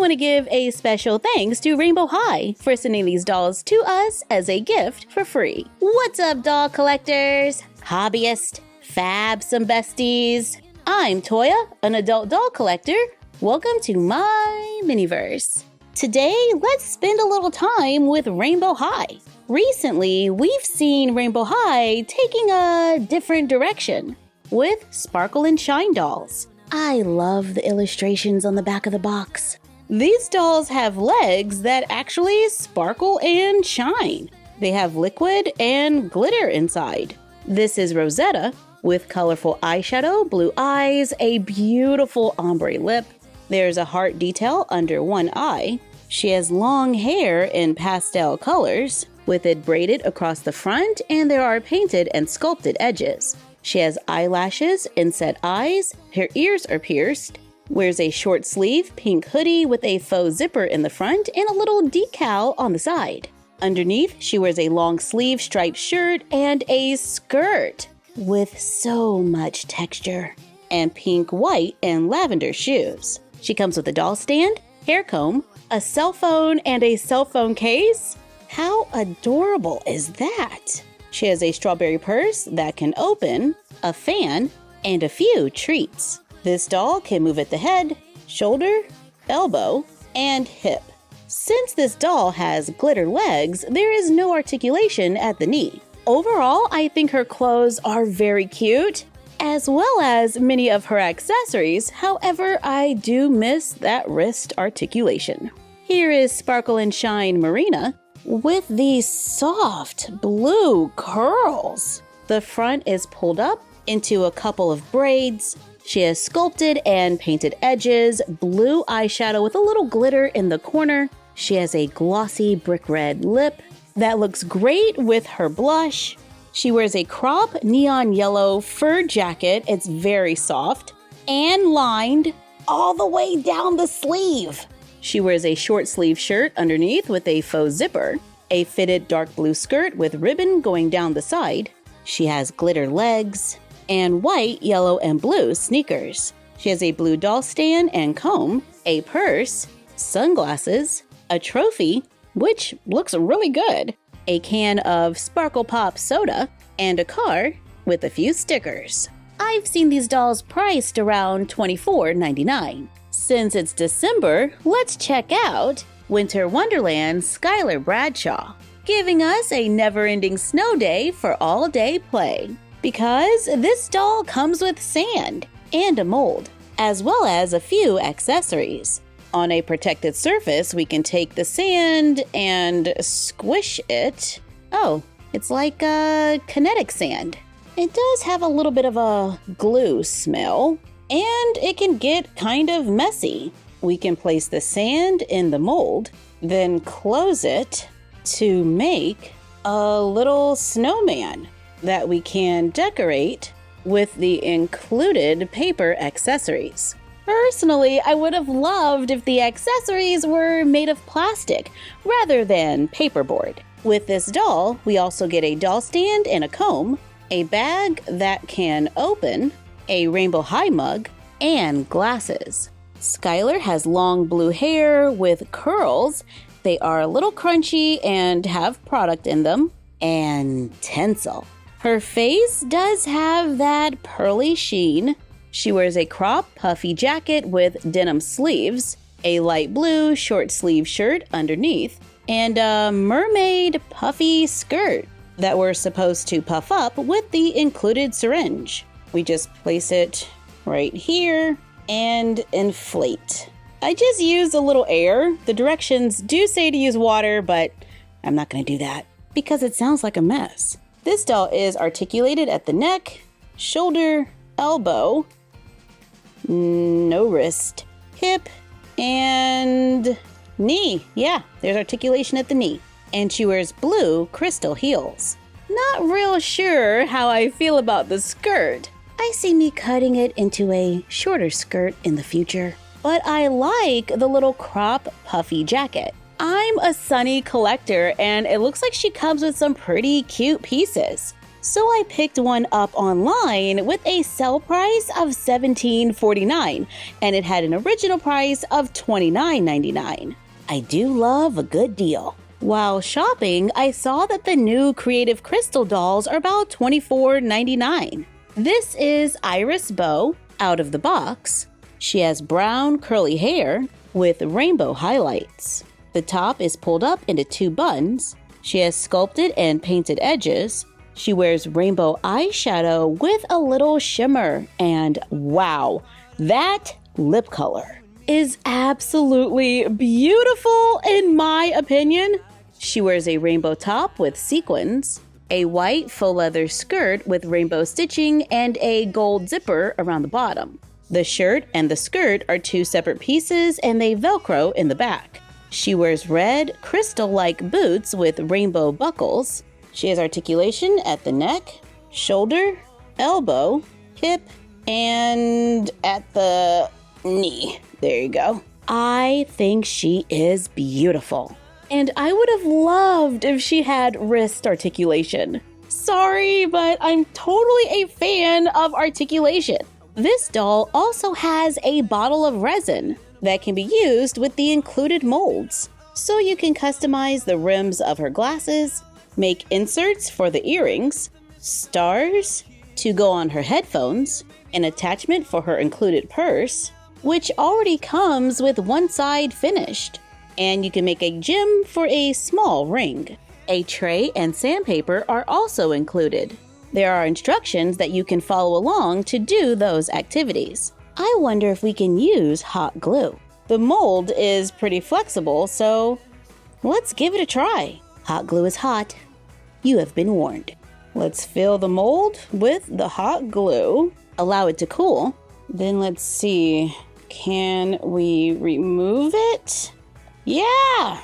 want to give a special thanks to Rainbow High for sending these dolls to us as a gift for free. What's up, doll collectors, hobbyists, fabs, and besties? I'm Toya, an adult doll collector. Welcome to my miniverse. Today, let's spend a little time with Rainbow High. Recently, we've seen Rainbow High taking a different direction with Sparkle and Shine dolls. I love the illustrations on the back of the box. These dolls have legs that actually sparkle and shine. They have liquid and glitter inside. This is Rosetta with colorful eyeshadow, blue eyes, a beautiful ombre lip. There's a heart detail under one eye. She has long hair in pastel colors, with it braided across the front, and there are painted and sculpted edges. She has eyelashes, inset eyes, her ears are pierced, wears a short sleeve pink hoodie with a faux zipper in the front and a little decal on the side. Underneath, she wears a long sleeve striped shirt and a skirt with so much texture, and pink, white, and lavender shoes. She comes with a doll stand, hair comb, a cell phone, and a cell phone case. How adorable is that? She has a strawberry purse that can open, a fan, and a few treats. This doll can move at the head, shoulder, elbow, and hip. Since this doll has glitter legs, there is no articulation at the knee. Overall, I think her clothes are very cute, as well as many of her accessories. However, I do miss that wrist articulation. Here is Sparkle and Shine Marina with these soft blue curls. The front is pulled up into a couple of braids. She has sculpted and painted edges, blue eyeshadow with a little glitter in the corner. She has a glossy brick red lip that looks great with her blush. She wears a crop neon yellow fur jacket. It's very soft and lined all the way down the sleeve. She wears a short sleeve shirt underneath with a faux zipper, a fitted dark blue skirt with ribbon going down the side. She has glitter legs and white, yellow, and blue sneakers. She has a blue doll stand and comb, a purse, sunglasses, a trophy, which looks really good, a can of Sparkle Pop soda, and a car with a few stickers. I've seen these dolls priced around $24.99. Since it's December, let's check out Winter Wonderland Skyler Bradshaw, giving us a never-ending snow day for all-day play. Because this doll comes with sand and a mold, as well as a few accessories. On a protected surface, we can take the sand and squish it. Oh, it's like kinetic sand. It does have a little bit of a glue smell, and it can get kind of messy. We can place the sand in the mold, then close it to make a little snowman that we can decorate with the included paper accessories. Personally, I would have loved if the accessories were made of plastic rather than paperboard. With this doll, we also get a doll stand and a comb, a bag that can open, a Rainbow High mug, and glasses. Skylar has long blue hair with curls. They are a little crunchy and have product in them, and tinsel. Her face does have that pearly sheen. She wears a crop puffy jacket with denim sleeves, a light blue short sleeve shirt underneath, and a mermaid puffy skirt that we're supposed to puff up with the included syringe. We just place it right here and inflate. I just used a little air. The directions do say to use water, but I'm not going to do that because it sounds like a mess. This doll is articulated at the neck, shoulder, elbow, no wrist, hip, and knee. Yeah, there's articulation at the knee. And she wears blue crystal heels. Not real sure how I feel about the skirt. I see me cutting it into a shorter skirt in the future. But I like the little crop puffy jacket. I'm a Sunny collector, and it looks like she comes with some pretty cute pieces. So I picked one up online with a sale price of $17.49, and it had an original price of $29.99. I do love a good deal. While shopping, I saw that the new Creative Crystal dolls are about $24.99. This is Iris Bow out of the box. She has brown curly hair with rainbow highlights. The top is pulled up into 2 buns. She has sculpted and painted edges. She wears rainbow eyeshadow with a little shimmer. And wow, that lip color is absolutely beautiful in my opinion. She wears a rainbow top with sequins, a white faux leather skirt with rainbow stitching, and a gold zipper around the bottom. The shirt and the skirt are 2 separate pieces and they Velcro in the back. She wears red, crystal-like boots with rainbow buckles. She has articulation at the neck, shoulder, elbow, hip, and at the knee. There you go. I think she is beautiful. And I would have loved if she had wrist articulation. Sorry, but I'm totally a fan of articulation. This doll also has a bottle of resin that can be used with the included molds. So you can customize the rims of her glasses, make inserts for the earrings, stars to go on her headphones, an attachment for her included purse, which already comes with one side finished. And you can make a gem for a small ring. A tray and sandpaper are also included. There are instructions that you can follow along to do those activities. I wonder if we can use hot glue. The mold is pretty flexible, so let's give it a try. Hot glue is hot. You have been warned. Let's fill the mold with the hot glue. Allow it to cool. Then let's see, can we remove it? Yeah!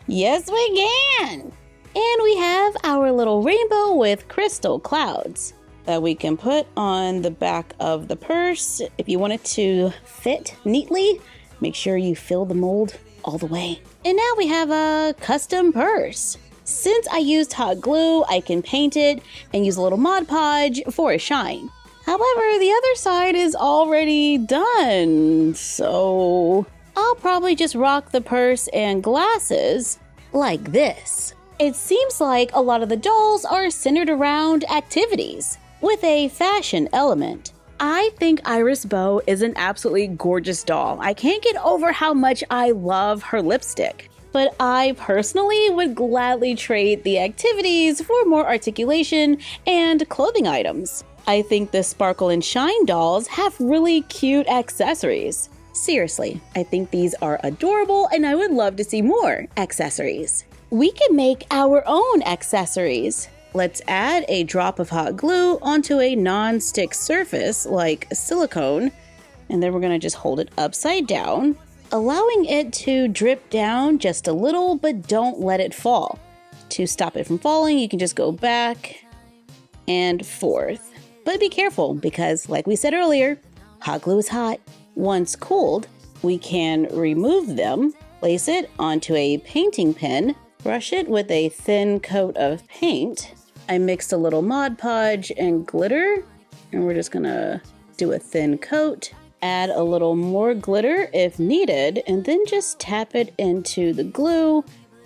Yes, we can! And we have our little rainbow with crystal clouds that we can put on the back of the purse. If you want it to fit neatly, make sure you fill the mold all the way. And now we have a custom purse. Since I used hot glue, I can paint it and use a little Mod Podge for a shine. However, the other side is already done, so I'll probably just rock the purse and glasses like this. It seems like a lot of the dolls are centered around activities with a fashion element. I think Iris Bow is an absolutely gorgeous doll. I can't get over how much I love her lipstick. But I personally would gladly trade the activities for more articulation and clothing items. I think the Sparkle and Shine dolls have really cute accessories. Seriously, I think these are adorable and I would love to see more accessories. We can make our own accessories. Let's add a drop of hot glue onto a non-stick surface like silicone, and then we're going to just hold it upside down, allowing it to drip down just a little, but don't let it fall. To stop it from falling, you can just go back and forth. But be careful because, like we said earlier, hot glue is hot. Once cooled, we can remove them, place it onto a painting pen, brush it with a thin coat of paint. I mixed a little Mod Podge and glitter, and we're just gonna do a thin coat, add a little more glitter if needed, and then just tap it into the glue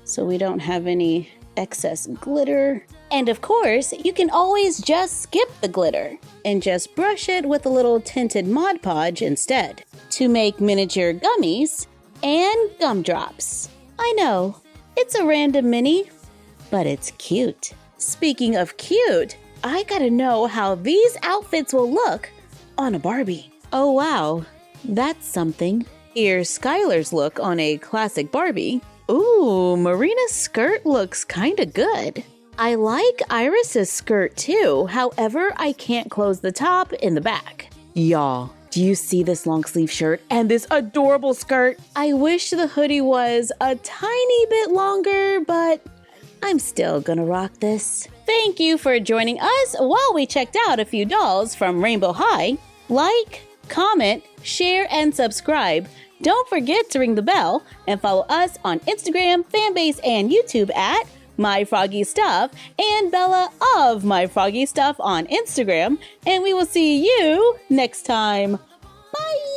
so we don't have any excess glitter. And of course, you can always just skip the glitter and just brush it with a little tinted Mod Podge instead to make miniature gummies and gumdrops. I know, it's a random mini, but it's cute. Speaking of cute, I gotta know how these outfits will look on a Barbie. Oh wow, that's something. Here's Skylar's look on a classic Barbie. Ooh, Marina's skirt looks kinda good. I like Iris's skirt too, however, I can't close the top in the back. Y'all, do you see this long sleeve shirt and this adorable skirt? I wish the hoodie was a tiny bit longer, but I'm still gonna rock this. Thank you for joining us while we checked out a few dolls from Rainbow High. Like, comment, share, and subscribe. Don't forget to ring the bell and follow us on Instagram, Fanbase, and YouTube at MyFroggyStuff, and Bella of MyFroggyStuff on Instagram, and we will see you next time. Bye!